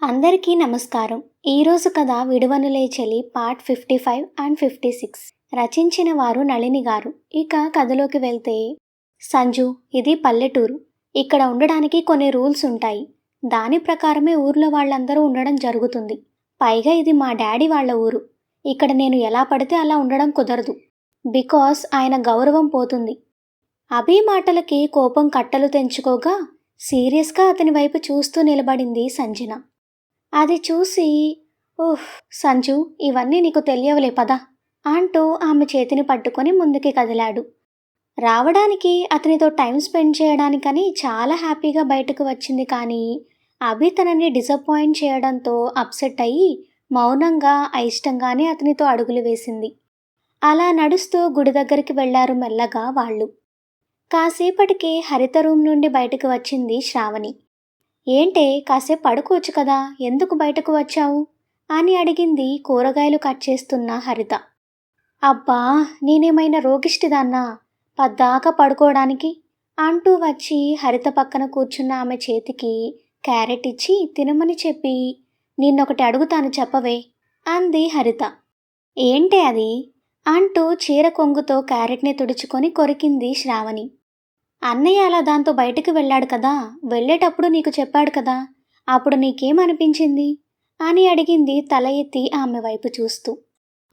అందరికీ నమస్కారం. ఈరోజు కథ 'విడువనులే చలి' పార్ట్ 55 అండ్ 56. రచించిన వారు నళిని గారు. ఇక కథలోకి వెళ్తే, సంజు, ఇది పల్లెటూరు. ఇక్కడ ఉండడానికి కొన్ని రూల్స్ ఉంటాయి. దాని ప్రకారమే ఊర్లో వాళ్ళందరూ ఉండడం జరుగుతుంది. పైగా ఇది మా డాడీ వాళ్ళ ఊరు. ఇక్కడ నేను ఎలా పడితే అలా ఉండడం కుదరదు. బికాస్ ఆయన గౌరవం పోతుంది. అభి మాటలకి కోపం కట్టలు తెంచుకోగా సీరియస్గా అతని వైపు చూస్తూ నిలబడింది సంజన. అది చూసి, ఓహ్ సంజు, ఇవన్నీ నీకు తెలియవులే పద అంటూ ఆమె చేతిని పట్టుకొని ముందుకి కదిలాడు. రావడానికి, అతనితో టైం స్పెండ్ చేయడానికని చాలా హ్యాపీగా బయటకు వచ్చింది. కానీ అభి తనని డిసప్పాయింట్ చేయడంతో అప్సెట్ అయ్యి మౌనంగా అయిష్టంగానే అతనితో అడుగులు వేసింది. అలా నడుస్తూ గుడి దగ్గరికి వెళ్లారు మెల్లగా వాళ్ళు. కాసేపటికి హరిత రూమ్ నుండి బయటకు వచ్చింది శ్రావణి. ఏంటే, కాసేపు పడుకోవచ్చు కదా, ఎందుకు బయటకు వచ్చావు అని అడిగింది కూరగాయలు కట్ చేస్తున్న హరిత. అబ్బా, నేనేమైనా రోగిష్టిదాన్నా పద్దాకా పడుకోవడానికి అంటూ వచ్చి హరిత పక్కన కూర్చున్న ఆమె చేతికి క్యారెట్ ఇచ్చి తినమని చెప్పి, నిన్నొకటి అడుగుతాను చెప్పవే అంది హరిత. ఏంటే అది అంటూ చీర కొంగుతో క్యారెట్ని తుడుచుకొని కొరికింది శ్రావణి. అన్నయ్య అలా దాంతో బయటకు వెళ్ళాడు కదా, వెళ్ళేటప్పుడు నీకు చెప్పాడు కదా, అప్పుడు నీకేమనిపించింది అని అడిగింది తల ఎత్తి ఆమె వైపు చూస్తూ.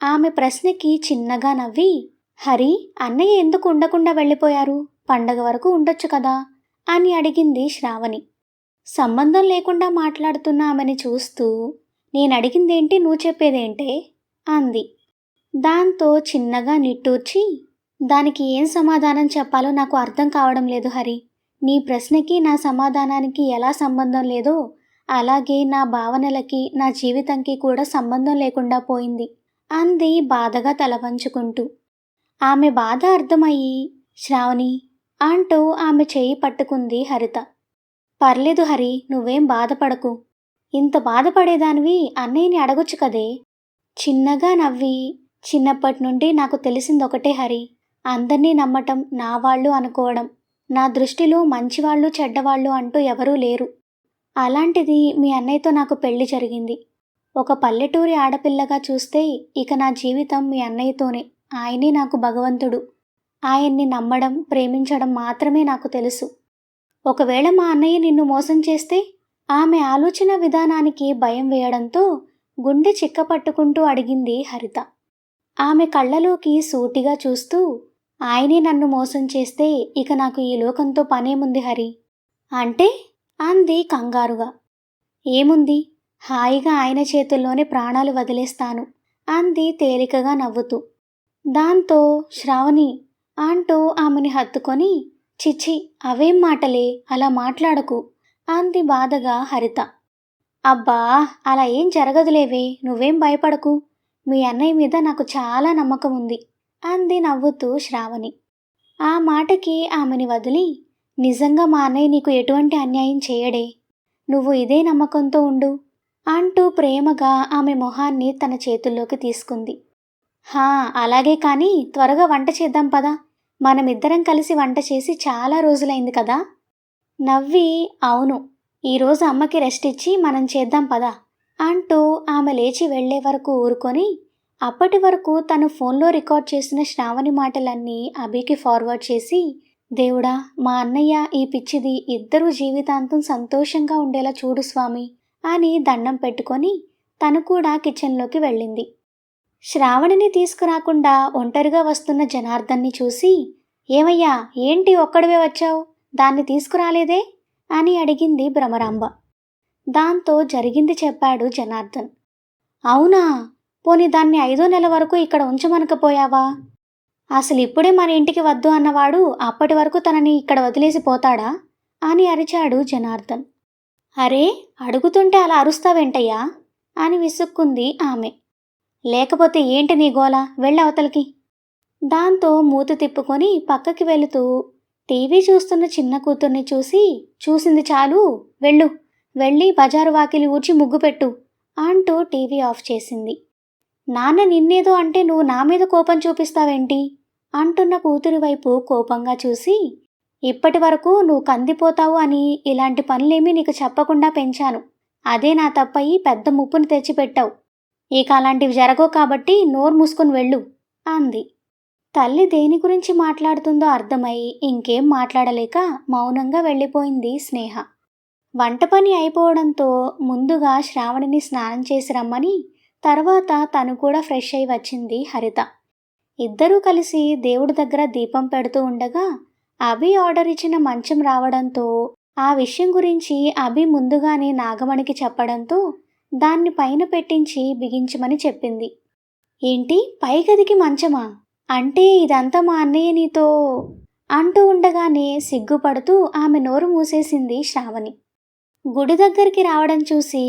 ఆమె ప్రశ్నకి చిన్నగా నవ్వి, హరి, అన్నయ్య ఎందుకు ఉండకుండా వెళ్ళిపోయారు, పండగ వరకు ఉండొచ్చు కదా అని అడిగింది శ్రావణి. సంబంధం లేకుండా మాట్లాడుతున్న ఆమెని చూస్తూ, నేనడిగిందేంటి, నువ్వు చెప్పేదేంటే అంది. దాంతో చిన్నగా నిట్టూర్చి, దానికి ఏం సమాధానం చెప్పాలో నాకు అర్థం కావడం లేదు హరి. నీ ప్రశ్నకి నా సమాధానానికి ఎలా సంబంధం లేదో, అలాగే నా భావనలకి నా జీవితంకి కూడా సంబంధం లేకుండా పోయింది అంది బాధగా తల వంచుకుంటూ. ఆమె బాధ అర్థమయ్యి, శ్రావణి అంటూ ఆమె చేయి పట్టుకుంది హరిత. పర్లేదు హరి, నువ్వేం బాధపడకు. ఇంత బాధపడేదానివి అన్నయ్యని అడగొచ్చు కదే. చిన్నగా నవ్వి, చిన్నప్పటి నుండి నాకు తెలిసిందొకటే హరి, అందర్నీ నమ్మటం, నా వాళ్ళు అనుకోవడం. నా దృష్టిలో మంచివాళ్ళు చెడ్డవాళ్ళు అంటూ ఎవరూ లేరు. అలాంటిది మీ అన్నయ్యతో నాకు పెళ్లి జరిగింది. ఒక పల్లెటూరి ఆడపిల్లగా చూస్తే ఇక నా జీవితం మీ అన్నయ్యతోనే. ఆయనే నాకు భగవంతుడు. ఆయన్ని నమ్మడం, ప్రేమించడం మాత్రమే నాకు తెలుసు. ఒకవేళ మా అన్నయ్య నిన్ను మోసం చేస్తే? ఆమె ఆలోచన విధానానికి భయం వేయడంతో గుండె చిక్కపట్టుకుంటూ అడిగింది హరిత. ఆమె కళ్ళలోకి సూటిగా చూస్తూ, ఆయనే నన్ను మోసం చేస్తే ఇక నాకు ఈ లోకంతో పనేముంది హరి అంటే అంది కంగారుగా. ఏముంది, హాయిగా ఆయన చేతుల్లోనే ప్రాణాలు వదిలేస్తాను అంది తేలికగా నవ్వుతూ. దాంతో శ్రావణి అంటూ ఆమెని హత్తుకొని, చిచ్చి, అవేం మాటలే, అలా మాట్లాడకు అంది బాధగా హరిత. అబ్బా, అలా ఏం జరగదులేవే, నువ్వేం భయపడకు. మీ అన్నయ్య మీద నాకు చాలా నమ్మకం ఉంది అంది నవ్వుతూ శ్రావణి. ఆ మాటకి ఆమెని వదిలి, నిజంగా మా అన్నయ్య నీకు ఎటువంటి అన్యాయం చేయడే, నువ్వు ఇదే నమ్మకంతో ఉండు అంటూ ప్రేమగా ఆమె మొహాన్ని తన చేతుల్లోకి తీసుకుంది. హా, అలాగే, కానీ త్వరగా వంట చేద్దాం పదా, మనమిద్దరం కలిసి వంట చేసి చాలా రోజులైంది కదా. నవ్వి, అవును, ఈరోజు అమ్మకి రెస్ట్ ఇచ్చి మనం చేద్దాం పదా అంటూ ఆమె లేచి వెళ్లే వరకు ఊరుకొని, అప్పటి వరకు తను ఫోన్లో రికార్డ్ చేసిన శ్రావణి మాటలన్నీ అభికి ఫార్వర్డ్ చేసి, దేవుడా, మా అన్నయ్య ఈ పిచ్చిది ఇద్దరూ జీవితాంతం సంతోషంగా ఉండేలా చూడు స్వామి అని దండం పెట్టుకొని తను కూడా కిచెన్లోకి వెళ్ళింది. శ్రావణిని తీసుకురాకుండా ఒంటరిగా వస్తున్న జనార్దన్ని చూసి, ఏమయ్యా, ఏంటి ఒక్కడివే వచ్చావు, దాన్ని తీసుకురాలేదే అని అడిగింది భ్రమరాంబ. దాంతో జరిగింది చెప్పాడు జనార్దన్. అవునా, పోనీ దాన్ని 5వ నెల వరకు ఇక్కడ ఉంచమనకపోయావా? అసలు ఇప్పుడే మన ఇంటికి వద్దు అన్నవాడు అప్పటి వరకు తనని ఇక్కడ వదిలేసి పోతాడా అని అరిచాడు జనార్దన్. అరే, అడుగుతుంటే అలా అరుస్తావేంటయ్యా అని విసుక్కుంది ఆమె. లేకపోతే ఏంటి నీ గోల, వెళ్ళవతలకి. దాంతో మూతి తిప్పుకొని పక్కకి వెళుతూ టీవీ చూస్తున్న చిన్న కూతుర్ని చూసి, చూసింది చాలు, వెళ్ళు, వెళ్ళి బజారు వాకిలి ఊడ్చి ముగ్గు పెట్టు అంటూ టీవీ ఆఫ్ చేసింది. నాన్న నిన్నేదో అంటే నువ్వు నా మీద కోపం చూపిస్తావేంటి అంటున్న కూతురి వైపు కోపంగా చూసి, ఇప్పటి వరకు నువ్వు కందిపోతావు అని ఇలాంటి పనులేమీ నీకు చెప్పకుండా పెంచాను, అదే నా తప్పయి పెద్ద ముప్పుని తెచ్చిపెట్టావు. ఇక అలాంటివి జరగవు కాబట్టి నోరు మూసుకొని వెళ్ళు అంది. తల్లి దేని గురించి మాట్లాడుతుందో అర్థమై ఇంకేం మాట్లాడలేక మౌనంగా వెళ్ళిపోయింది స్నేహ. వంట పని అయిపోవడంతో ముందుగా శ్రావణిని స్నానం చేసి రమ్మని, తర్వాత తను కూడా ఫ్రెష్ అయి వచ్చింది హరిత. ఇద్దరూ కలిసి దేవుడి దగ్గర దీపం పెడుతూ ఉండగా అభి ఆర్డర్ ఇచ్చిన మంచం రావడంతో ఆ విషయం గురించి అభి ముందుగానే నాగమణికి చెప్పడంతో దాన్ని పైన పెట్టించి బిగించమని చెప్పింది. ఏంటి, పై గదికి మంచమా? అంటే ఇదంతా మా అన్నయ్య నీతో అంటూ ఉండగానే సిగ్గుపడుతూ ఆమె నోరు మూసేసింది శ్రావణి. గుడి దగ్గరికి రావడం చూసి,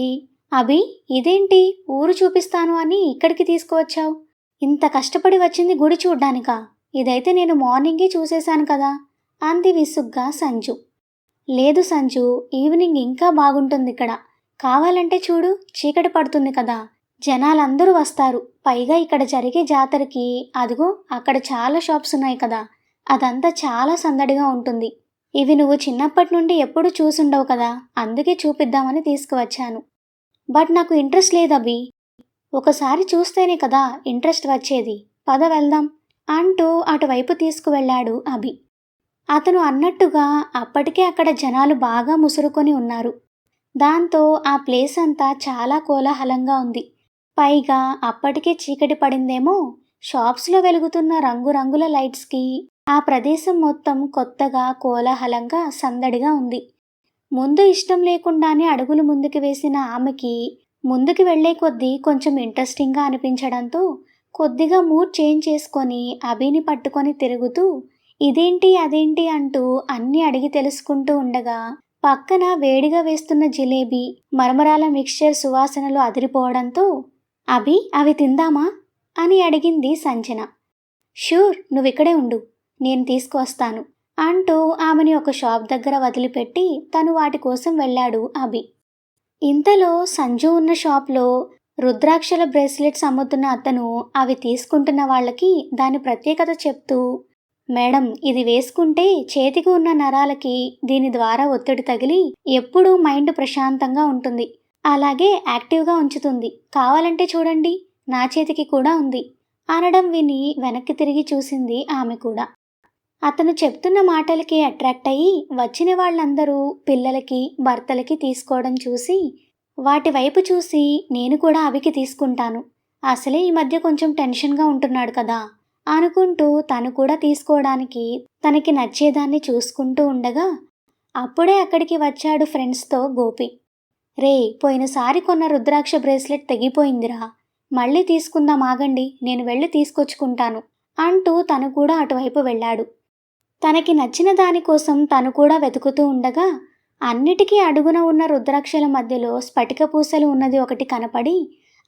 అభి ఇదేంటి, ఊరు చూపిస్తాను అని ఇక్కడికి తీసుకువచ్చావు? ఇంత కష్టపడి వచ్చింది గుడి చూడ్డానికా? ఇదైతే నేను మార్నింగే చూసేశాను కదా అంది విసుగ్గా సంజు. లేదు సంజు, ఈవినింగ్ ఇంకా బాగుంటుంది ఇక్కడ. కావాలంటే చూడు, చీకటి పడుతుంది కదా, జనాలందరూ వస్తారు. పైగా ఇక్కడ జరిగే జాతరకి అదిగో అక్కడ చాలా షాప్స్ ఉన్నాయి కదా, అదంతా చాలా సందడిగా ఉంటుంది. ఇవి నువ్వు చిన్నప్పటి నుండి ఎప్పుడు చూసుండవు కదా, అందుకే చూపిద్దామని తీసుకువచ్చాను. బట్ నాకు ఇంట్రెస్ట్ లేదభి. ఒకసారి చూస్తేనే కదా ఇంట్రెస్ట్ వచ్చేది. పద వెళ్దాం అంటూ అటువైపు తీసుకువెళ్ళాడు అభి. అతను అన్నట్టుగా అప్పటికే అక్కడ జనాలు బాగా ముసురుకొని ఉన్నారు. దాంతో ఆ ప్లేస్ అంతా చాలా కోలాహలంగా ఉంది. పైగా అప్పటికే చీకటి పడిందేమో, షాప్స్లో వెలుగుతున్న రంగురంగుల లైట్స్కి ఆ ప్రదేశం మొత్తం కొత్తగా కోలాహలంగా సందడిగా ఉంది. ముందు ఇష్టం లేకుండానే అడుగులు ముందుకు వేసిన ఆమెకి ముందుకు వెళ్లే కొద్దీ కొంచెం ఇంట్రెస్టింగ్గా అనిపించడంతో కొద్దిగా మూడ్ చేంజ్ చేసుకొని అభిని పట్టుకొని తిరుగుతూ ఇదేంటి అదేంటి అంటూ అన్నీ అడిగి తెలుసుకుంటూ ఉండగా పక్కన వేడిగా వేస్తున్న జిలేబీ, మరమరాల మిక్స్చర్ సువాసనలు అదిరిపోవడంతో అభి అవి తిందామా అని అడిగింది సంజన. షూర్, నువ్విక్కడే ఉండు, నేను తీసుకువస్తాను అంటూ ఆమెని ఒక షాప్ దగ్గర వదిలిపెట్టి తను వాటి కోసం వెళ్ళాడు అభి. ఇంతలో సంజు ఉన్న షాప్లో రుద్రాక్షల బ్రేస్లెట్స్ అమ్ముతున్న అతను అవి తీసుకుంటున్న వాళ్ళకి దాని ప్రత్యేకత చెప్తూ, మేడం, ఇది వేసుకుంటే చేతికి ఉన్న నరాలకి దీని ద్వారా ఒత్తిడి తగిలి ఎప్పుడూ మైండ్ ప్రశాంతంగా ఉంటుంది, అలాగే యాక్టివ్గా ఉంచుతుంది. కావాలంటే చూడండి, నా చేతికి కూడా ఉంది అనడం విని వెనక్కి తిరిగి చూసింది ఆమె కూడా. అతను చెప్తున్న మాటలకి అట్రాక్ట్ అయ్యి వచ్చిన వాళ్ళందరూ పిల్లలకి భర్తలకి తీసుకోవడం చూసి వాటి వైపు చూసి నేను కూడా అవికి తీసుకుంటాను, అసలే ఈ మధ్య కొంచెం టెన్షన్గా ఉంటున్నాడు కదా అనుకుంటూ తను కూడా తీసుకోవడానికి తనకి నచ్చేదాన్ని చూసుకుంటూ ఉండగా అప్పుడే అక్కడికి వచ్చాడు ఫ్రెండ్స్తో గోపి. రే, పోయినసారి కొన్న రుద్రాక్ష బ్రేస్లెట్ తెగిపోయిందిరా, మళ్ళీ తీసుకుందాం, ఆగండి, నేను వెళ్ళి తీసుకొచ్చుకుంటాను అంటూ తను కూడా అటువైపు వెళ్ళాడు. తనకి నచ్చిన దానికోసం తను కూడా వెతుకుతూ ఉండగా అన్నిటికీ అడుగున ఉన్న రుద్రాక్షల మధ్యలో స్ఫటిక పూసలు ఉన్నది ఒకటి కనపడి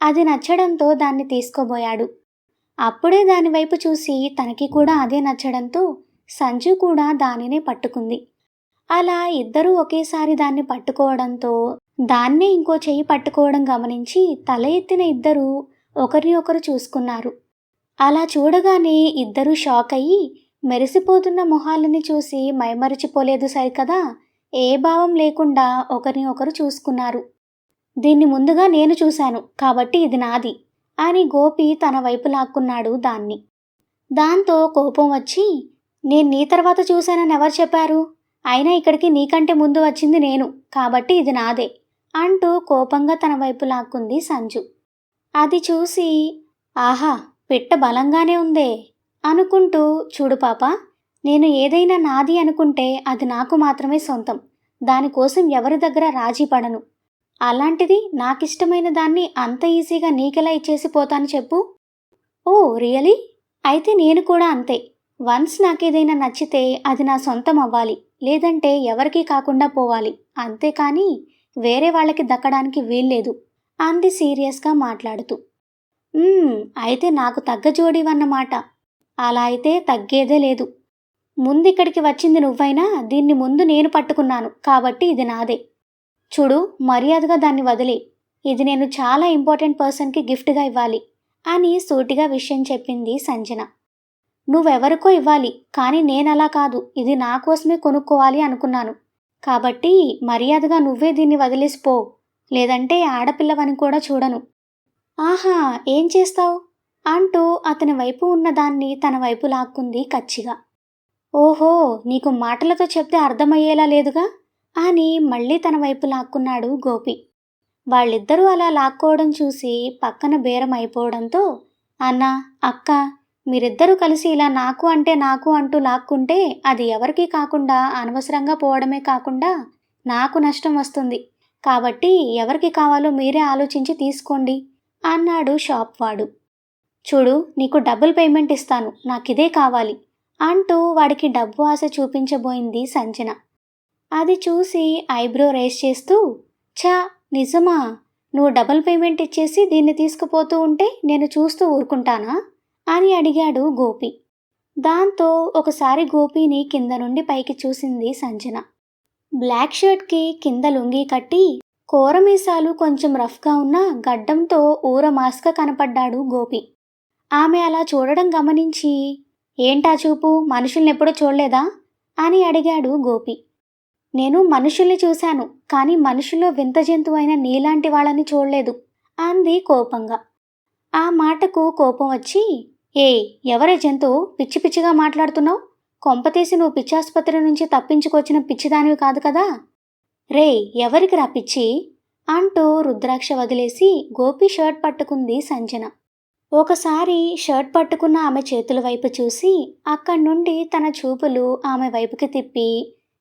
అది నచ్చడంతో దాన్ని తీసుకోబోయాడు. అప్పుడే దానివైపు చూసి తనకి కూడా అదే నచ్చడంతో సంజు కూడా దానినే పట్టుకుంది. అలా ఇద్దరూ ఒకేసారి దాన్ని పట్టుకోవడంతో దాన్నే ఇంకో చెయ్యి పట్టుకోవడం గమనించి తల ఎత్తిన ఇద్దరూ ఒకరిని ఒకరు చూసుకున్నారు. అలా చూడగానే ఇద్దరూ షాక్ అయ్యి మెరిసిపోతున్న మొహాలని చూసి మైమరిచిపోలేదు సరికదా, ఏ భావం లేకుండా ఒకరిని ఒకరు చూసుకున్నారు. దీన్ని ముందుగా నేను చూశాను కాబట్టి ఇది నాది అని గోపి తన వైపు లాక్కున్నాడు దాన్ని. దాంతో కోపం వచ్చి, నేను నీ తర్వాత చూశానని ఎవరు చెప్పారు? అయినా ఇక్కడికి నీకంటే ముందు వచ్చింది నేను, కాబట్టి ఇది నాదే అంటూ కోపంగా తన వైపు లాక్కుంది సంజు. అది చూసి, ఆహా, పిట్ట బలంగానే ఉందే అనుకుంటూ, చూడు పాప, నేను ఏదైనా నాది అనుకుంటే అది నాకు మాత్రమే సొంతం, దానికోసం ఎవరి దగ్గర రాజీ పడను. అలాంటిది నాకిష్టమైన దాన్ని అంత ఈజీగా నీకెలా ఇచ్చేసిపోతాను చెప్పు? Oh really? అయితే నేను కూడా అంతే. వన్స్ నాకేదైనా నచ్చితే అది నా సొంతం అవ్వాలి, లేదంటే ఎవరికీ కాకుండా పోవాలి, అంతేకాని వేరే వాళ్ళకి దక్కడానికి వీల్లేదు అంది సీరియస్గా మాట్లాడుతూ. అయితే నాకు తగ్గ జోడీవన్నమాట. అలా అయితే తగ్గేదే లేదు. ముందిక్కడికి వచ్చింది నువ్వైనా దీన్ని ముందు నేను పట్టుకున్నాను కాబట్టి ఇది నాదే. చూడు, మర్యాదగా దాన్ని వదిలే, ఇది నేను చాలా ఇంపార్టెంట్ పర్సన్కి గిఫ్ట్గా ఇవ్వాలి అని సూటిగా విషయం చెప్పింది సంజన. నువ్వెవరికో ఇవ్వాలి, కానీ నేనలా కాదు, ఇది నా కోసమే కొనుక్కోవాలి అనుకున్నాను, కాబట్టి మర్యాదగా నువ్వే దీన్ని వదిలేసిపో లేదంటే ఆడపిల్లవని కూడా చూడను. ఆహా, ఏం చేస్తావు అంటూ అతని వైపు ఉన్నదాన్ని తన వైపు లాక్కుంది కచ్చిగా. ఓహో, నీకు మాటలతో చెప్తే అర్థమయ్యేలా లేదుగా అని మళ్ళీ తన వైపు లాక్కున్నాడు గోపి. వాళ్ళిద్దరూ అలా లాక్కోవడం చూసి పక్కన బేరం అయిపోవడంతో, అన్నా, అక్క, మీరిద్దరూ కలిసి ఇలా నాకు అంటే నాకు అంటూ లాక్కుంటే అది ఎవరికీ కాకుండా అనవసరంగా పోవడమే కాకుండా నాకు నష్టం వస్తుంది. కాబట్టి ఎవరికి కావాలో మీరే ఆలోచించి తీసుకోండి అన్నాడు షాప్ వాడు. చూడు, నీకు డబుల్ పేమెంట్ ఇస్తాను, నాకిదే కావాలి అంటూ వాడికి డబ్బు ఆశ చూపించబోయింది సంజన. అది చూసి ఐబ్రో రేస్ చేస్తూ, ఛా, నిజమా? నువ్వు డబుల్ పేమెంట్ ఇచ్చేసి దీన్ని తీసుకుపోతూ ఉంటే నేను చూస్తూ ఊరుకుంటానా అని అడిగాడు గోపి. దాంతో ఒకసారి గోపిని కింద నుండి పైకి చూసింది సంజన. బ్లాక్ షర్ట్కి కింద లుంగీ కట్టి కోరమీసాలు కొంచెం రఫ్గా ఉన్న గడ్డంతో ఊర మాస్క కనపడ్డాడు గోపి. ఆమె అలా చూడడం గమనించి, ఏంటా చూపు, మనుషుల్నెప్పుడూ చూడలేదా అని అడిగాడు గోపి. నేను మనుషుల్ని చూశాను, కానీ మనుషుల్లో వింత జంతువు అయిన నీలాంటి వాళ్ళని చూడలేదు అంది కోపంగా. ఆ మాటకు కోపం వచ్చి, ఏయ్, ఎవరే జంతువు, పిచ్చి పిచ్చిగా మాట్లాడుతున్నావు? కొంపతీసి నువ్వు పిచ్చాసుపత్రి నుంచి తప్పించుకొచ్చిన పిచ్చిదానివి కాదు కదా? రే, ఎవరికి రా పిచ్చి అంటూ రుద్రాక్ష వదిలేసి గోపి షర్ట్ పట్టుకుంది సంజన. ఒకసారి షర్ట్ పట్టుకున్న ఆమె చేతుల వైపు చూసి అక్కడి నుండి తన చూపులు ఆమె వైపుకి తిప్పి,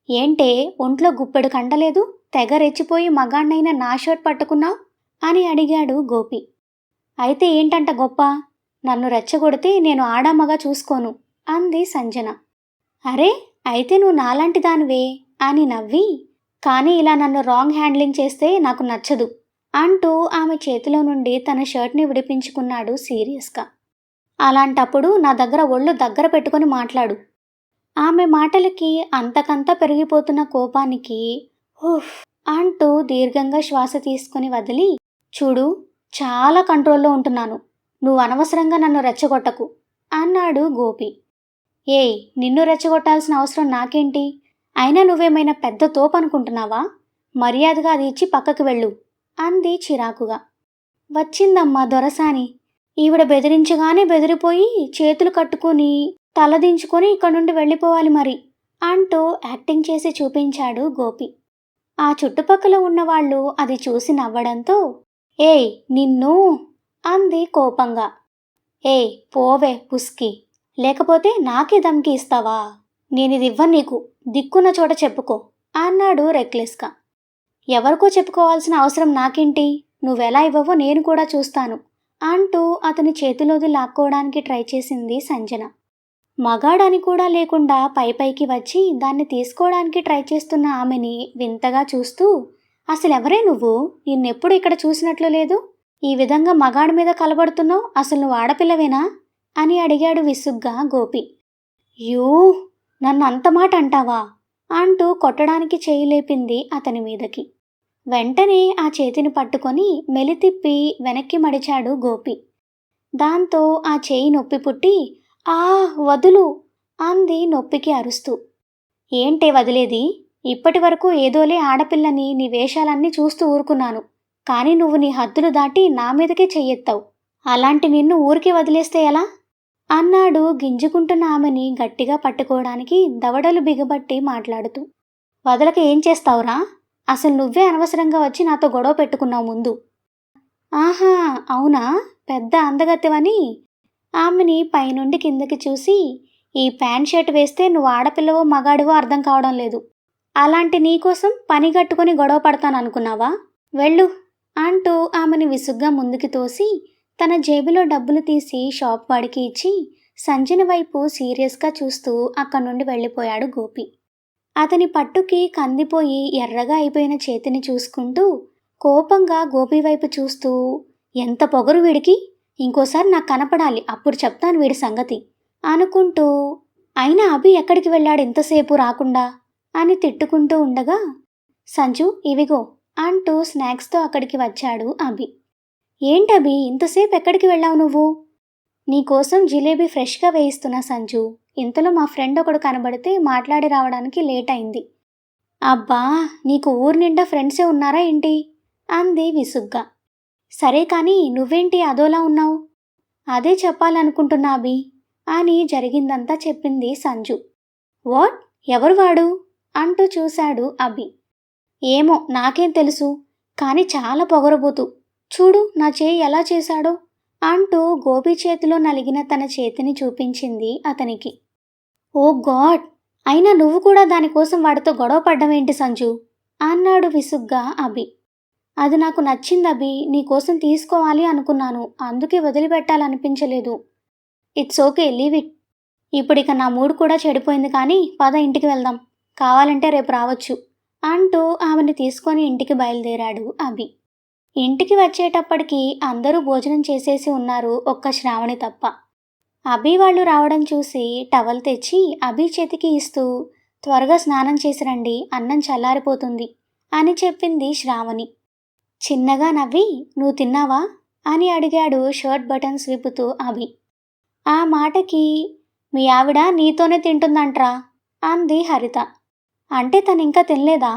ఏంటే, ఒంట్లో గుప్పెడు కండలేదు, తెగ రెచ్చిపోయి మగాణ్ణైనా నా షర్ట్ పట్టుకున్నావు అని అడిగాడు గోపి. అయితే ఏంటంట గొప్ప? నన్ను రెచ్చగొడితే నేను ఆడామగా చూసుకోను అంది సంజన. అరే, అయితే నువ్వు నాలాంటి దానివే అని నవ్వి, కానీ ఇలా నన్ను రాంగ్ హ్యాండ్లింగ్ చేస్తే నాకు నచ్చదు అంటూ ఆమె చేతిలో నుండి తన షర్ట్ని విడిపించుకున్నాడు సీరియస్గా. అలాంటప్పుడు నా దగ్గర ఒళ్ళు దగ్గర పెట్టుకొని మాట్లాడు. ఆమె మాటలకి అంతకంతా పెరిగిపోతున్న కోపానికి హుఫ్ అంటూ దీర్ఘంగా శ్వాస తీసుకుని వదిలి, చూడు, చాలా కంట్రోల్లో ఉంటున్నాను, నువ్వు అనవసరంగా నన్ను రెచ్చగొట్టకు అన్నాడు గోపి. ఏయ్, నిన్ను రెచ్చగొట్టాల్సిన అవసరం నాకేంటి? అయినా నువ్వేమైనా పెద్ద తోపు అనుకుంటున్నావా? మర్యాదగా అది ఇచ్చి పక్కకు వెళ్ళు అంది చిరాకుగా. వచ్చిందమ్మా దొరసాని. ఈవిడ బెదిరించగానే బెదిరిపోయి చేతులు కట్టుకుని తలదించుకొని ఇక్కడి నుండి వెళ్ళిపోవాలి మరి అంటూ యాక్టింగ్ చేసి చూపించాడు గోపి. ఆ చుట్టుపక్కల ఉన్నవాళ్ళు అది చూసి నవ్వడంతో, ఏయ్, నిన్ను అంది కోపంగా. ఏయ్, పోవే పుస్కి, లేకపోతే నాకే ధమ్కి ఇస్తావా? నేనిది ఇవ్వను నీకు, దిక్కున్న చోట చెప్పుకో అన్నాడు రెక్లెస్గా. ఎవరికో చెప్పుకోవాల్సిన అవసరం నాకేంటి, నువ్వెలా ఇవ్వవో నేను కూడా చూస్తాను అంటూ అతని చేతిలోది లాక్కోవడానికి ట్రై చేసింది సంజన. మగాడని కూడా లేకుండా పైకి వచ్చి దాన్ని తీసుకోవడానికి ట్రై చేస్తున్న ఆమెని వింతగా చూస్తూ, అసలెవరే నువ్వు? నిన్నెప్పుడు ఇక్కడ చూసినట్లు లేదు, ఈ విధంగా మగాడి మీద కలబడుతున్నావు, అసలు నువ్వు ఆడపిల్లవేనా అని అడిగాడు విసుగ్గా గోపి. యూ, నన్ను అంత మాట అంటావా అంటూ కొట్టడానికి చేయి లేపింది అతని మీదకి. వెంటనే ఆ చేతిని పట్టుకొని మెలితిప్పి వెనక్కి మడిచాడు గోపి. దాంతో ఆ చేయి నొప్పి పుట్టి, ఆ, వదులు అంది నొప్పికి అరుస్తూ. ఏంటే వదిలేది? ఇప్పటి వరకు ఏదోలే ఆడపిల్లని నీ వేషాలన్నీ చూస్తూ ఊరుకున్నాను, కానీ నువ్వు నీ హద్దులు దాటి నా మీదకే చెయ్యెత్తావు. అలాంటి నిన్ను ఊరికే వదిలేస్తే ఎలా అన్నాడు గింజుకుంటున్న ఆమెని గట్టిగా పట్టుకోవడానికి దవడలు బిగబట్టి మాట్లాడుతూ. వదలక ఏం చేస్తావురా? అసలు నువ్వే అనవసరంగా వచ్చి నాతో గొడవ పెట్టుకున్నావు ముందు. ఆహా, అవునా? పెద్ద అందగత్తెవని ఆమెని పైనుండి కిందకి చూసి, ఈ ప్యాంట్ షర్ట్ వేస్తే నువ్వు ఆడపిల్లవో మగాడివో అర్థం కావడం లేదు. అలాంటి నీకోసం పని కట్టుకొని గొడవ పడతాననుకున్నావా? వెళ్ళు అంటూ ఆమెని విసుగ్గా ముందుకి తోసి తన జేబులో డబ్బులు తీసి షాప్ వాడికి ఇచ్చి సంజన వైపు సీరియస్గా చూస్తూ అక్కడి నుండి వెళ్ళిపోయాడు గోపి. అతని పట్టుకి కందిపోయి ఎర్రగా అయిపోయిన చేతిని చూసుకుంటూ కోపంగా గోపి వైపు చూస్తూ, ఎంత పొగరు వీడికి, ఇంకోసారి నాకు కనపడాలి, అప్పుడు చెప్తాను వీడి సంగతి అనుకుంటూ, అయినా అభి ఎక్కడికి వెళ్ళాడు ఇంతసేపు రాకుండా అని తిట్టుకుంటూ ఉండగా, సంజు, ఇవిగో అంటూ స్నాక్స్తో అక్కడికి వచ్చాడు అభి. ఏంటభి, ఇంతసేపు ఎక్కడికి వెళ్ళావు నువ్వు? నీకోసం జిలేబీ ఫ్రెష్గా వేయిస్తున్నా సంజు. ఇంతలో మా ఫ్రెండ్ ఒకడు కనబడితే మాట్లాడి రావడానికి లేట్ అయింది. అబ్బా, నీకు ఊరు నిండా ఫ్రెండ్సే ఉన్నారా ఏంటి? అంది విసుగ్గా. సరే కానీ నువ్వేంటి అదోలా ఉన్నావు? అదే చెప్పాలనుకుంటున్నా అభి అని జరిగిందంతా చెప్పింది సంజు. వాట్? ఎవరు వాడు అంటూ చూశాడు అభి. ఏమో నాకేం తెలుసు, కానీ చాలా పొగరబోతు. చూడు నా చేయి ఎలా చేశాడో అంటూ గోపి చేతిలో నలిగిన తన చేతిని చూపించింది అతనికి. ఓ గాడ్! అయినా నువ్వు కూడా దానికోసం వాడితో గొడవ పడ్డమేంటి సంజు అన్నాడు విసుగ్గా అభి. అది నాకు నచ్చింది అభి, నీకోసం తీసుకోవాలి అనుకున్నాను, అందుకే వదిలిపెట్టాలనిపించలేదు. It's okay, leave it. ఇప్పుడిక నా మూడ్ కూడా చెడిపోయింది, కానీ పద ఇంటికి వెళ్దాం, కావాలంటే రేపు రావచ్చు అంటూ ఆమెను తీసుకొని ఇంటికి బయలుదేరాడు అభి. ఇంటికి వచ్చేటప్పటికి అందరూ భోజనం చేసేసి ఉన్నారు, ఒక్క శ్రావణి తప్ప. అభి వాళ్ళు రావడం చూసి టవల్ తెచ్చి అభి చేతికి ఇస్తూ, త్వరగా స్నానం చేసి రండి, అన్నం చల్లారిపోతుంది అని చెప్పింది శ్రావణి. చిన్నగా నవ్వి నువ్వు తిన్నావా అని అడిగాడు షర్ట్ బటన్స్ విప్పుతూ అభి. ఆ మాటకి మీ ఆవిడ నీతోనే తింటుందంట్రా అంది హరిత. అంటే తనింకా తినలేదా?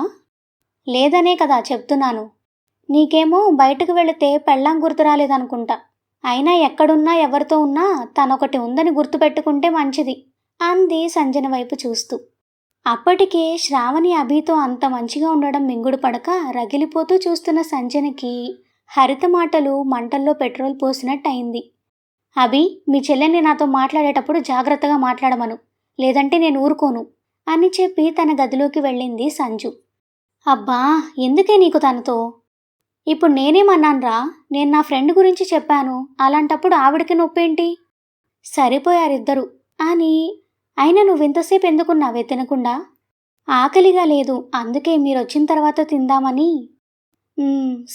లేదనే కదా చెప్తున్నాను. నీకేమో బయటకు వెళితే పెళ్ళాం గుర్తు రాలేదనుకుంటా. అయినా ఎక్కడున్నా ఎవరితో ఉన్నా తనొకటి ఉందని గుర్తుపెట్టుకుంటే మంచిది అంది సంజన వైపు చూస్తూ. అప్పటికే శ్రావణి అభితో అంత మంచిగా ఉండడం మింగుడు పడక రగిలిపోతూ చూస్తున్న సంజనకి హరిత మాటలు మంటల్లో పెట్రోల్ పోసినట్టయింది. అభి, మీ చెల్లెని నాతో మాట్లాడేటప్పుడు జాగ్రత్తగా మాట్లాడమను, లేదంటే నేను ఊరుకోను అని చెప్పి తన గదిలోకి వెళ్ళింది సంజు. అబ్బా, ఎందుకే నీకు తనతో? ఇప్పుడు నేనేమన్నాన్రా? నేను నా ఫ్రెండ్ గురించి చెప్పాను, అలాంటప్పుడు ఆవిడకి నొప్పేంటి? సరిపోయారిద్దరు అని. అయినా నువ్వింతసేపు ఎందుకున్నావే తినకుండా? ఆకలిగా లేదు, అందుకే మీరొచ్చిన తర్వాత తిందామని.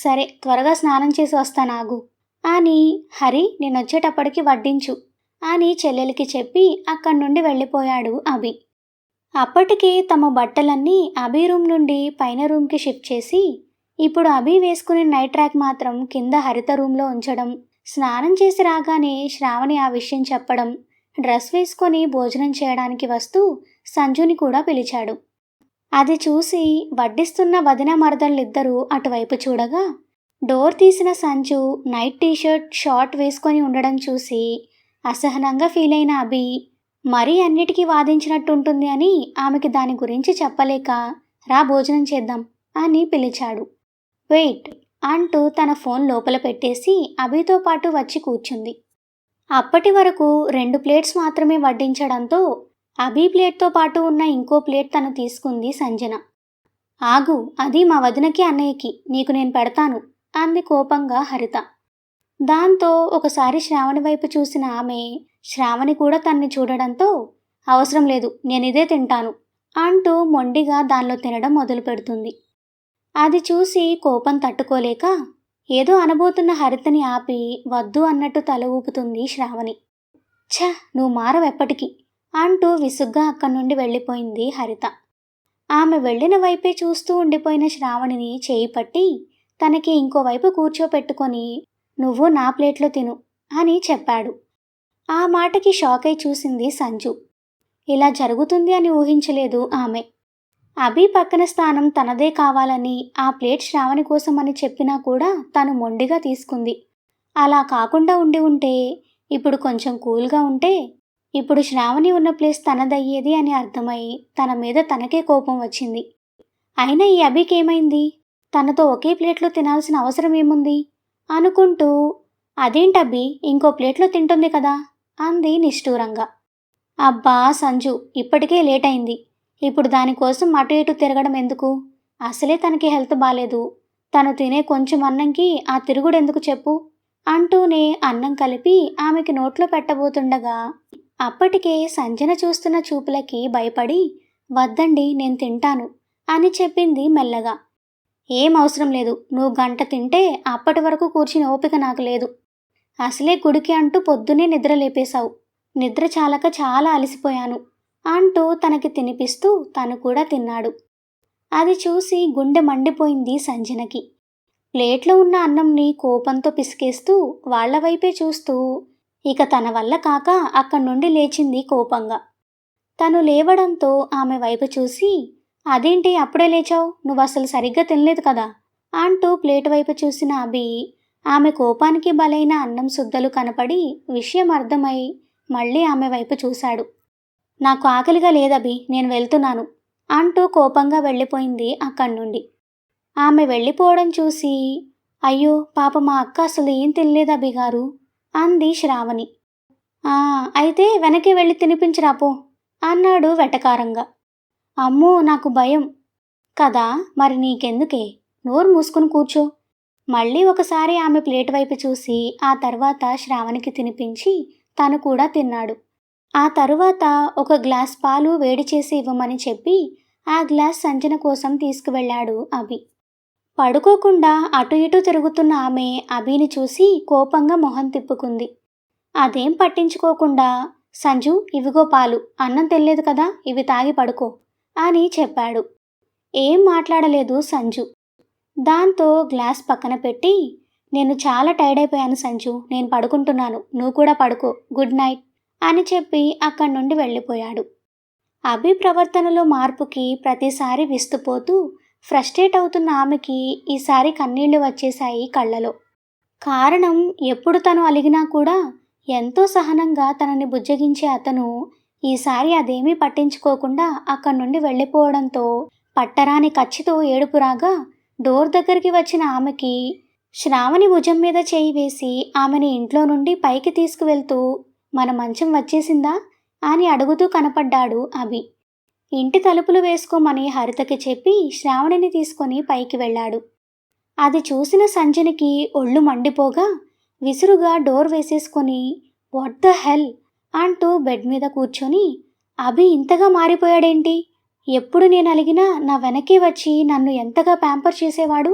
సరే, త్వరగా స్నానం చేసి వస్తానాగు అని. హరి, నేనొచ్చేటప్పటికి వడ్డించు అని చెల్లెలికి చెప్పి అక్కడి నుండి వెళ్ళిపోయాడు అభి. అప్పటికి తమ బట్టలన్నీ అభి రూమ్ నుండి పైన రూమ్కి షిఫ్ట్ చేసి, ఇప్పుడు అభి వేసుకునే నైట్ ట్రాక్ మాత్రం కింద హరిత రూమ్లో ఉంచడం, స్నానం చేసి రాగానే శ్రావణి ఆ విషయం చెప్పడం, డ్రెస్ వేసుకొని భోజనం చేయడానికి వస్తూ సంజుని కూడా పిలిచాడు. అది చూసి వడ్డిస్తున్న వదిన మరదళ్ళిద్దరూ అటువైపు చూడగా, డోర్ తీసిన సంజు నైట్ టీషర్ట్ షార్ట్ వేసుకొని ఉండడం చూసి అసహనంగా ఫీల్ అయిన అభి మరీ అన్నిటికీ వాదించినట్టుంటుంది అని ఆమెకి దాని గురించి చెప్పలేక, రా భోజనం చేద్దాం అని పిలిచాడు. వెయిట్ అంటూ తన ఫోన్ లోపల పెట్టేసి అభితో పాటు వచ్చి కూర్చుంది. అప్పటి వరకు 2 ప్లేట్స్ మాత్రమే వడ్డించడంతో అభి ప్లేట్తో పాటు ఉన్న ఇంకో ప్లేట్ తను తీసుకుంది సంజన. ఆగు, అది మా వదినకి అన్నయ్యకి, నీకు నేను పెడతాను అంది కోపంగా హరిత. దాంతో ఒకసారి శ్రావణి వైపు చూసిన ఆమె శ్రావణి కూడా తన్ని చూడడంతో, అవసరం లేదు, నేనిదే తింటాను అంటూ మొండిగా దానిలో తినడం మొదలు పెడుతుంది. అది చూసి కోపం తట్టుకోలేక ఏదో అనబోతున్న హరితని ఆపి వద్దు అన్నట్టు తల ఊపుతుంది శ్రావణి. ఛ, నువ్వు మారవెప్పటికి అంటూ విసుగ్గా అక్కడి నుండి వెళ్ళిపోయింది హరిత. ఆమె వెళ్ళిన వైపే చూస్తూ ఉండిపోయిన శ్రావణిని చేయి పట్టి తనకి ఇంకోవైపు కూర్చోపెట్టుకొని, నువ్వు నా ప్లేట్లో తిను అని చెప్పాడు. ఆ మాటకి షాక్ అయి చూసింది సంజు. ఇలా జరుగుతుంది అని ఊహించలేదు ఆమె. అభి పక్కన స్థానం తనదే కావాలని ఆ ప్లేట్ శ్రావణి కోసం అని చెప్పినా కూడా తను మొండిగా తీసుకుంది. అలా కాకుండా ఉంటే, ఇప్పుడు కొంచెం కూల్గా ఉంటే, ఇప్పుడు శ్రావణి ఉన్న ప్లేస్ తనదయ్యేది అని అర్థమై తన మీద తనకే కోపం వచ్చింది. అయినా ఈ అభికేమైంది? తనతో ఒకే ప్లేట్లో తినాల్సిన అవసరం ఏముంది అనుకుంటూ, అదేంటబ్బి ఇంకో ప్లేట్లో తింటుంది కదా అంది నిష్ఠూరంగా. అబ్బా సంజు, ఇప్పటికే లేట్ అయింది, ఇప్పుడు దానికోసం అటు ఇటు తిరగడం ఎందుకు? అసలే తనకి హెల్త్ బాలేదు, తను తినే కొంచెం అన్నంకి ఆ తిరుగుడెందుకు చెప్పు అంటూనే అన్నం కలిపి ఆమెకి నోట్లో పెట్టబోతుండగా అప్పటికే సంజన చూస్తున్న చూపులకి భయపడి, వద్దండి నేను తింటాను అని చెప్పింది మెల్లగా. ఏం అవసరం లేదు, నువ్వు గంట తింటే అప్పటి వరకు కూర్చుని ఓపిక నాకు లేదు. అసలే గుడికి అంటూ పొద్దునే నిద్ర లేపేశావు, నిద్ర చాలక చాలా అలసిపోయాను అంటూ తనకి తినిపిస్తూ తను కూడా తిన్నాడు. అది చూసి గుండె మండిపోయింది సంజనకి. ప్లేట్లో ఉన్న అన్నంని కోపంతో పిసికేస్తూ వాళ్ల వైపే చూస్తూ, ఇక తన వల్ల కాక అక్కడి నుండి లేచింది కోపంగా. తను లేవడంతో ఆమె వైపు చూసి, అదేంటి అప్పుడే లేచావు, నువ్వు అసలు సరిగ్గా తినలేదు కదా అంటూ ప్లేట్ వైపు చూసిన అభి ఆమె కోపానికి బలైన అన్నం సుద్దలు కనపడి విషయం అర్థమై మళ్ళీ ఆమె వైపు చూశాడు. నాకు ఆకలిగా లేదభి, నేను వెళ్తున్నాను అంటూ కోపంగా వెళ్ళిపోయింది అక్కడి నుండి. ఆమె వెళ్ళిపోవడం చూసి అయ్యో పాప మా అక్క అసలు ఏం తినలేదు అభి గారు అంది శ్రావణి. ఆ అయితే వెనక్కి వెళ్ళి తినిపించిరాపో అన్నాడు వెటకారంగా. అమ్మో నాకు భయం. కదా మరి నీకెందుకే, నోరు మూసుకుని కూర్చో. మళ్ళీ ఒకసారి ఆమె ప్లేట్ వైపు చూసి ఆ తర్వాత శ్రావణికి తినిపించి తను కూడా తిన్నాడు. ఆ తరువాత ఒక గ్లాస్ పాలు వేడి చేసి ఇవ్వమని చెప్పి ఆ గ్లాస్ సంజన కోసం తీసుకువెళ్ళాడు అభి. పడుకోకుండా అటు ఇటు తిరుగుతున్న ఆమె అభిని చూసి కోపంగా మొహం తిప్పుకుంది. అదేం పట్టించుకోకుండా సంజు ఇవిగో పాలు, అన్నం తినలేదు కదా, ఇవి తాగి పడుకో అని చెప్పాడు. ఏం మాట్లాడలేదు సంజు. దాంతో గ్లాస్ పక్కన పెట్టి నేను చాలా టైర్డ్ అయిపోయాను సంజు, నేను పడుకుంటున్నాను, నువ్వు కూడా పడుకో, గుడ్ నైట్ అని చెప్పి అక్కడి నుండి వెళ్ళిపోయాడు. అభి ప్రవర్తనలో మార్పుకి ప్రతిసారి విస్తుపోతూ ఫ్రస్ట్రేట్ అవుతున్న ఆమెకి ఈసారి కన్నీళ్లు వచ్చేశాయి కళ్ళలో. కారణం ఎప్పుడు తను అలిగినా కూడా ఎంతో సహనంగా తనని బుజ్జగించే అతను ఈసారి అదేమీ పట్టించుకోకుండా అక్కడి నుండి వెళ్ళిపోవడంతో పట్టరాని కచ్చితో ఏడుపురాగా డోర్ దగ్గరికి వచ్చిన ఆమెకి శ్రావణి భుజం మీద చేయి వేసి ఆమెని ఇంట్లో నుండి పైకి తీసుకువెళ్తూ మన మంచం వచ్చేసిందా అని అడుగుతూ కనపడ్డాడు అభి. ఇంటి తలుపులు వేసుకోమని హరితకి చెప్పి శ్రావణిని తీసుకొని పైకి వెళ్ళాడు. అది చూసిన సంజనికి ఒళ్ళు మండిపోగా విసురుగా డోర్ వేసేసుకొని వాట్ ద హెల్ అంటూ బెడ్ మీద కూర్చొని అభి ఇంతగా మారిపోయాడేంటి, ఎప్పుడు నేను అలిగినా నా వెనకే వచ్చి నన్ను ఎంతగా ప్యాంపర్ చేసేవాడు,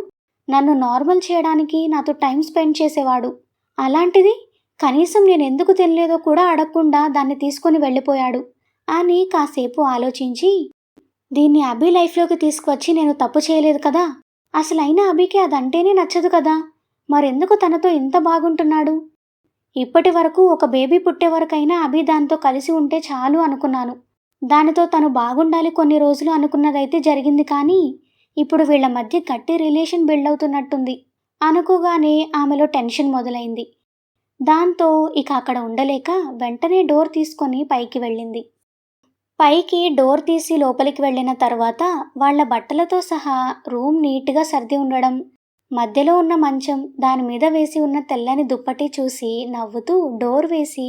నన్ను నార్మల్ చేయడానికి నాతో టైం స్పెండ్ చేసేవాడు, అలాంటిది కనీసం నేను ఎందుకు తినలేదో కూడా అడగకుండా దాన్ని తీసుకొని వెళ్ళిపోయాడు అని కాసేపు ఆలోచించి దీన్ని అభి లైఫ్లోకి తీసుకువచ్చి నేను తప్పు చేయలేదు కదా, అసలైనా అభికి అదంటేనే నచ్చదు కదా, మరెందుకు తనతో ఇంత బాగుంటున్నాడు, ఇప్పటి వరకు ఒక బేబీ పుట్టే వరకైనా అభి దాంతో కలిసి ఉంటే చాలు అనుకున్నాను, దానితో తను బాగుండాలి కొన్ని రోజులు అనుకున్నదైతే జరిగింది, కానీ ఇప్పుడు వీళ్ల మధ్య గట్టి రిలేషన్ బిల్డ్ అవుతున్నట్టుంది అనుకోగానే ఆమెలో టెన్షన్ మొదలైంది. దాంతో ఇక అక్కడ ఉండలేక వెంటనే డోర్ తీసుకొని పైకి వెళ్ళింది. పైకి డోర్ తీసి లోపలికి వెళ్ళిన తర్వాత వాళ్ల బట్టలతో సహా రూమ్ నీట్గా సర్ది ఉండడం, మధ్యలో ఉన్న మంచం, దాని మీద వేసి ఉన్న తెల్లని దుప్పటి చూసి నవ్వుతూ డోర్ వేసి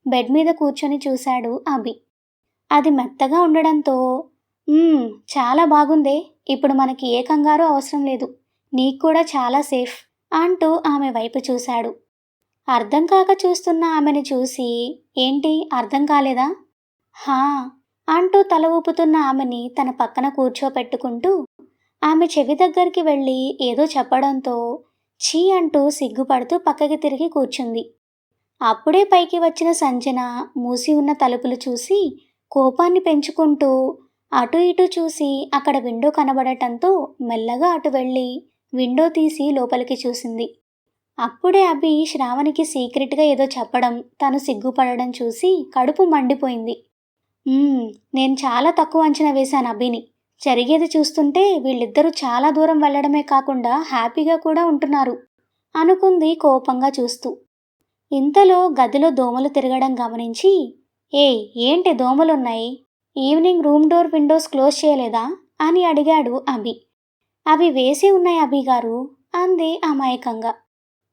బెడ్ మీద కూర్చొని చూశాడు అభి. అది మెత్తగా ఉండడంతో చాలా బాగుందే, ఇప్పుడు మనకి ఏ కంగారు అవసరం లేదు, నీకు కూడా చాలా సేఫ్ అంటూ ఆమె వైపు చూశాడు. అర్థం కాక చూస్తున్న ఆమెను చూసి ఏంటి అర్థం కాలేదా, హా అంటూ తల ఊపుతున్న ఆమెని తన పక్కన కూర్చోపెట్టుకుంటూ ఆమె చెవి దగ్గరికి వెళ్ళి ఏదో చెప్పడంతో ఛీ అంటూ సిగ్గుపడుతూ పక్కకి తిరిగి కూర్చుంది. అప్పుడే పైకి వచ్చిన సంజన మూసి ఉన్న తలుపులు చూసి కోపాన్ని పెంచుకుంటూ అటు ఇటు చూసి అక్కడ విండో కనబడటంతో మెల్లగా అటు వెళ్ళి విండో తీసి లోపలికి చూసింది. అప్పుడే అభి శ్రావణికి సీక్రెట్గా ఏదో చెప్పడం, తను సిగ్గుపడడం చూసి కడుపు మండిపోయింది. నేను చాలా తక్కువ అంచనా వేశాను అభిని, జరిగేది చూస్తుంటే వీళ్ళిద్దరూ చాలా దూరం వెళ్ళడమే కాకుండా హ్యాపీగా కూడా ఉంటున్నారు అనుకుంది కోపంగా చూస్తూ. ఇంతలో గదిలో దోమలు తిరగడం గమనించి ఏంటి దోమలున్నాయి, evening room door windows close చేయలేదా అని అడిగాడు అభి. అవి వేసి ఉన్నాయి అభి గారు అంది అమాయకంగా.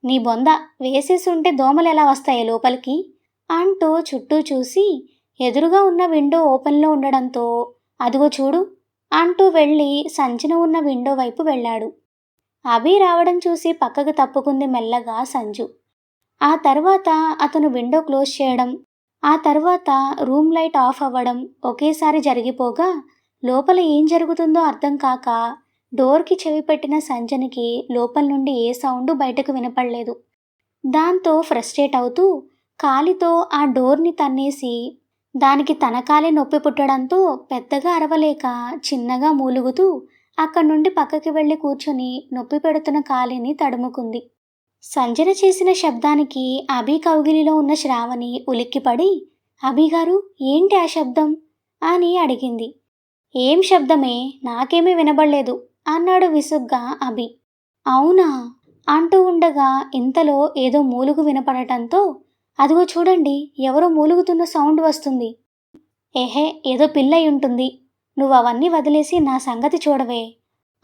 నీ బొంద, వేసేసి ఉంటే దోమలు ఎలా వస్తాయి లోపలికి అంటూ చుట్టూ చూసి ఎదురుగా ఉన్న విండో ఓపెన్లో ఉండడంతో అదిగో చూడు అంటూ వెళ్ళి సంజన ఉన్న విండో వైపు వెళ్ళాడు. అభి రావడం చూసి పక్కకు తప్పుకుంది మెల్లగా సంజు. ఆ తర్వాత అతను విండో క్లోజ్ చేయడం, ఆ తర్వాత రూమ్ లైట్ ఆఫ్ అవ్వడం ఒకేసారి జరిగిపోగా లోపల ఏం జరుగుతుందో అర్థం కాక డోర్కి చెవి పెట్టిన సంజనికి లోపల నుండి ఏ సౌండ్ బయటకు వినపడలేదు. దాంతో ఫ్రస్ట్రేట్ అవుతూ కాలితో ఆ డోర్ని తన్నేసి దానికి తన కాలే నొప్పి పుట్టడంతో పెద్దగా అరవలేక చిన్నగా మూలుగుతూ అక్కడి నుండి పక్కకి వెళ్ళి కూర్చొని నొప్పి పెడుతున్న కాలిని తడుముకుంది. సంజన చేసిన శబ్దానికి అభి కౌగిలిలో ఉన్న శ్రావణి ఉలిక్కిపడి అభిగారు ఏంటి ఆ శబ్దం అని అడిగింది. ఏం శబ్దమే, నాకేమీ వినబడలేదు అన్నాడు విసుగ్గా అభి. అవునా అంటూ ఉండగా ఇంతలో ఏదో మూలుగు వినపడటంతో అదిగో చూడండి ఎవరో మూలుగుతున్న సౌండ్ వస్తుంది. ఏహే ఏదో పిల్లయి ఉంటుంది. నువ్వు అవన్నీ వదిలేసి నా సంగతి చూడవే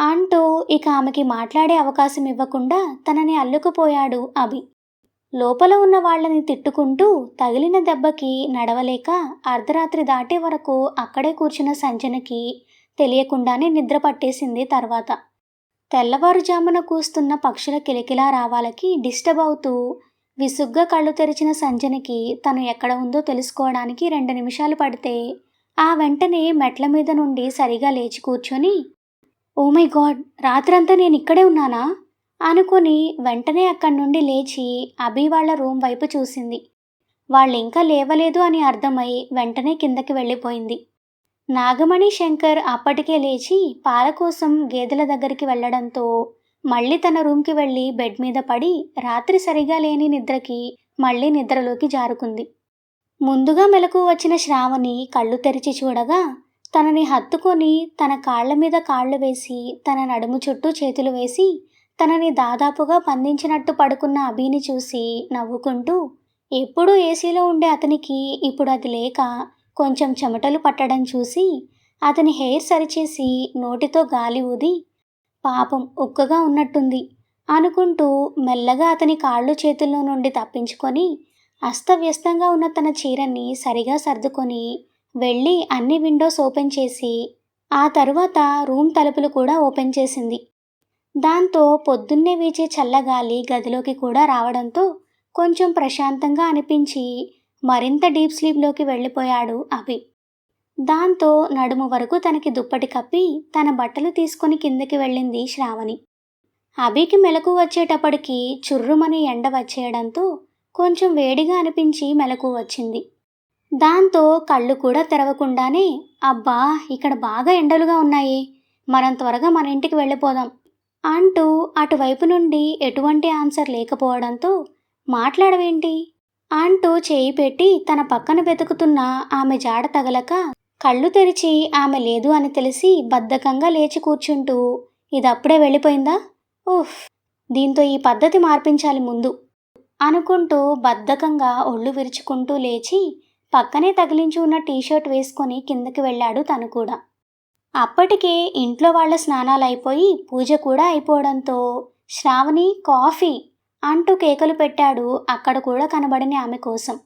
అంటూ ఇక ఆమెకి మాట్లాడే అవకాశం ఇవ్వకుండా తనని అల్లుకుపోయాడు అభి. లోపల ఉన్న వాళ్ళని తిట్టుకుంటూ తగిలిన దెబ్బకి నడవలేక అర్ధరాత్రి దాటే వరకు అక్కడే కూర్చున్న సంజనకి తెలియకుండానే నిద్ర పట్టేసింది తర్వాత. తెల్లవారుజామున కూస్తున్న పక్షుల కిలకిలా రావాలకి డిస్టర్బ్ అవుతూ విసుగ్గా కళ్ళు తెరిచిన సంజనకి తను ఎక్కడ ఉందో తెలుసుకోవడానికి 2 నిమిషాలు పడితే ఆ వెంటనే మెట్ల మీద నుండి సరిగా లేచి కూర్చొని ఓ మై గాడ్ రాత్రంతా నేను ఇక్కడే ఉన్నానా అనుకుని వెంటనే అక్కడి నుండి లేచి అభి వాళ్ళ రూమ్ వైపు చూసింది. వాళ్ళింకా లేవలేదు అని అర్థమై వెంటనే కిందకి వెళ్ళిపోయింది. నాగమణి శంకర్ అప్పటికే లేచి పాల కోసం గేదెల దగ్గరికి వెళ్లడంతో మళ్ళీ తన రూమ్కి వెళ్ళి బెడ్ మీద పడి రాత్రి సరిగా లేని నిద్రకి మళ్ళీ నిద్రలోకి జారుకుంది. ముందుగా మెలకు వచ్చిన శ్రావణి కళ్ళు తెరిచి చూడగా తనని హత్తుకొని తన కాళ్ల మీద కాళ్ళు వేసి తన నడుము చుట్టూ చేతులు వేసి తనని దాదాపుగా బంధించినట్టు పడుకున్న అభిని చూసి నవ్వుకుంటూ ఎప్పుడూ ఏసీలో ఉండే అతనికి ఇప్పుడు అది లేక కొంచెం చెమటలు పట్టడం చూసి అతని హెయిర్ సరిచేసి నోటితో గాలి ఊది పాపం ఉక్కగా ఉన్నట్టుంది అనుకుంటూ మెల్లగా అతని కాళ్ళు చేతుల్లో నుండి తప్పించుకొని అస్తవ్యస్తంగా ఉన్న తన చీరని సరిగా సర్దుకొని వెళ్ళి అన్ని విండోస్ ఓపెన్ చేసి ఆ తరువాత రూమ్ తలుపులు కూడా ఓపెన్ చేసింది. దాంతో పొద్దున్నే వీచే చల్లగాలి గదిలోకి కూడా రావడంతో కొంచెం ప్రశాంతంగా అనిపించి మరింత డీప్ స్లీప్లోకి వెళ్ళిపోయాడు అభి. దాంతో నడుము వరకు తనకి దుప్పటి కప్పి తన బట్టలు తీసుకొని కిందకి వెళ్ళింది శ్రావణి. అభికి మెలకు వచ్చేటప్పటికి చుర్రుమని ఎండ వచ్చేయడంతో కొంచెం వేడిగా అనిపించి మెలకు వచ్చింది. దాంతో కళ్ళు కూడా తెరవకుండానే అబ్బా ఇక్కడ బాగా ఎండలుగా ఉన్నాయి, మనం త్వరగా మన ఇంటికి వెళ్ళిపోదాం అంటూ అటువైపు నుండి ఎటువంటి ఆన్సర్ లేకపోవడంతో మాట్లాడవేంటి అంటూ చేయి పెట్టి తన పక్కన వెతుకుతున్న ఆమె జాడ తగలక కళ్ళు తెరిచి ఆమె లేదు అని తెలిసి బద్ధకంగా లేచి కూర్చుంటూ ఇదప్పుడే వెళ్ళిపోయిందా, ఉఫ్ దీంతో ఈ పద్ధతి మార్పించాలి ముందు అనుకుంటూ బద్ధకంగా ఒళ్ళు విరుచుకుంటూ లేచి పక్కనే తగిలించి ఉన్న టీషర్ట్ వేసుకొని కిందకి వెళ్ళాడు తను కూడా. అప్పటికే ఇంట్లో వాళ్ళ స్నానాలు అయిపోయి పూజ కూడా అయిపోవడంతో శ్రావణి కాఫీ అంటూ కేకలు పెట్టాడు అక్కడ కూడా కనబడని ఆమె కోసం.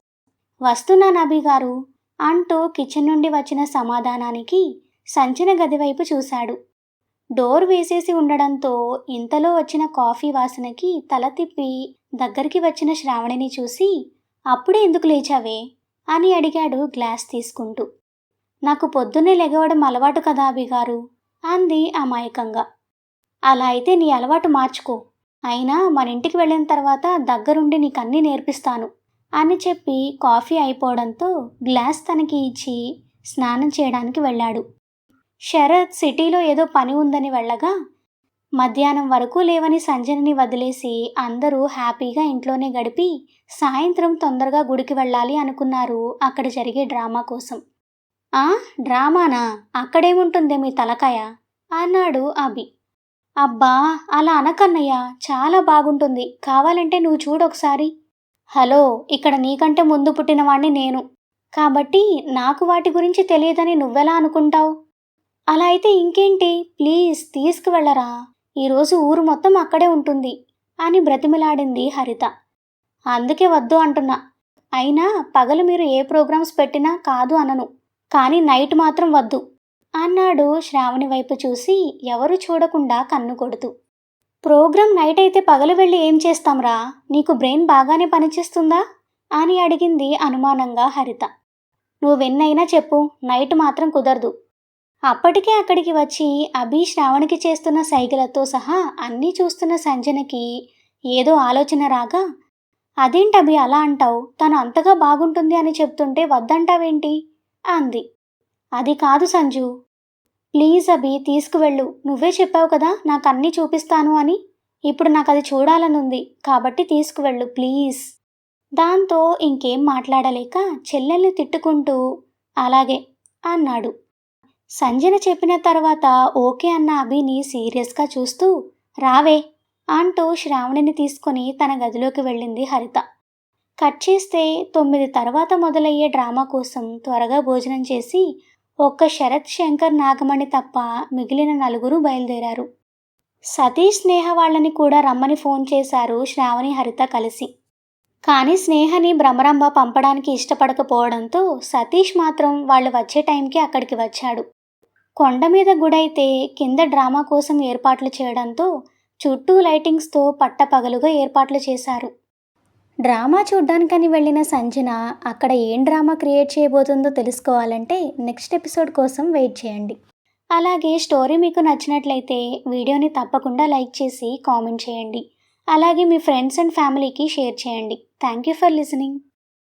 వస్తున్నాను అభి గారు అంటూ కిచెన్ నుండి వచ్చిన సమాధానానికి సంచిన గదివైపు చూశాడు. డోర్ వేసేసి ఉండడంతో ఇంతలో వచ్చిన కాఫీ వాసనకి తల తిప్పి దగ్గరికి వచ్చిన శ్రావణిని చూసి అప్పుడే ఎందుకు లేచావే అని అడిగాడు గ్లాస్ తీసుకుంటూ. నాకు పొద్దున్నే లెగవడం అలవాటు కదా అభిగారు అంది అమాయకంగా. అలా అయితే నీ అలవాటు మార్చుకో, అయినా మన ఇంటికి వెళ్ళిన తర్వాత దగ్గరుండి నీకన్నీ నేర్పిస్తాను అని చెప్పి కాఫీ అయిపోవడంతో గ్లాస్ తనకి ఇచ్చి స్నానం చేయడానికి వెళ్ళాడు. శరత్ సిటీలో ఏదో పని ఉందని వెళ్ళగా మధ్యాహ్నం వరకు లేవని సంజనని వదిలేసి అందరూ హ్యాపీగా ఇంట్లోనే గడిపి సాయంత్రం తొందరగా గుడికి వెళ్ళాలి అనుకున్నారు అక్కడ జరిగే డ్రామా కోసం. ఆ డ్రామానా, అక్కడేముంటుందే మీ తలకాయ అన్నాడు అభి. అబ్బా అలా అనకన్నయ్య, చాలా బాగుంటుంది, కావాలంటే నువ్వు చూడొకసారి. హలో ఇక్కడ నీకంటే ముందు పుట్టినవాణ్ణి నేను, కాబట్టి నాకు వాటి గురించి తెలియదని నువ్వెలా అనుకుంటావు? అలా అయితే ఇంకేంటి, ప్లీజ్ తీసుకువెళ్ళరా, ఈరోజు ఊరు మొత్తం అక్కడే ఉంటుంది అని బ్రతిమిలాడింది హరిత. అందుకే వద్దు అంటున్నా, అయినా పగలు మీరు ఏ ప్రోగ్రామ్స్ పెట్టినా కాదు అనను, కానీ నైట్ మాత్రం వద్దు అన్నాడు శ్రావణి వైపు చూసి ఎవరు చూడకుండా కన్ను కొడుతూ. ప్రోగ్రాం నైట్ అయితే పగలు వెళ్ళి ఏం చేస్తాంరా, నీకు బ్రెయిన్ బాగానే పనిచేస్తుందా అని అడిగింది అనుమానంగా హరిత. నువ్వెన్నైనా చెప్పు, నైట్ మాత్రం కుదరదు. అప్పటికే అక్కడికి వచ్చి అభి శ్రావణికి చేస్తున్న సైగలతో సహా అన్నీ చూస్తున్న సంజనకి ఏదో ఆలోచన రాగా, అదేంటి అభి అలా అంటావు, తను అంతగా బాగుంటుంది అని చెప్తుంటే వద్దంటావేంటి అంది. అది కాదు సంజు, ప్లీజ్ అభి తీసుకువెళ్ళు, నువ్వే చెప్పావు కదా నాకు అన్నీ చూపిస్తాను అని, ఇప్పుడు నాకు అది చూడాలనుంది, కాబట్టి తీసుకువెళ్ళు ప్లీజ్. దాంతో ఇంకేం మాట్లాడలేక చెల్లెల్ని తిట్టుకుంటూ అలాగే అన్నాడు. సంజన చెప్పిన తర్వాత ఓకే అన్న అభిని సీరియస్గా చూస్తూ రావే అంటూ శ్రావణిని తీసుకొని తన గదిలోకి వెళ్ళింది హరిత. కట్ చేస్తే 9 తర్వాత మొదలయ్యే డ్రామా కోసం త్వరగా భోజనం చేసి ఒక్క శరత్, శంకర్, నాగమణి తప్ప మిగిలిన నలుగురు బయలుదేరారు. సతీష్, స్నేహ వాళ్ళని కూడా రమ్మని ఫోన్ చేశారు శ్రావణి, హరిత కలిసి. కానీ స్నేహని భ్రమరంబ పంపడానికి ఇష్టపడకపోవడంతో సతీష్ మాత్రం వాళ్ళు వచ్చే టైంకి అక్కడికి వచ్చాడు. కొండ మీద గుడైతే కింద డ్రామా కోసం ఏర్పాట్లు చేయడంతో చుట్టూ లైటింగ్స్తో పట్టపగలుగా ఏర్పాట్లు చేశారు. డ్రామా చూడ్డానికని వెళ్ళిన సంజన అక్కడ ఏం డ్రామా క్రియేట్ చేయబోతుందో తెలుసుకోవాలంటే నెక్స్ట్ ఎపిసోడ్ కోసం వెయిట్ చేయండి. అలాగే స్టోరీ మీకు నచ్చినట్లయితే వీడియోని తప్పకుండా లైక్ చేసి కామెంట్ చేయండి. అలాగే మీ ఫ్రెండ్స్ అండ్ ఫ్యామిలీకి షేర్ చేయండి. Thank you for listening.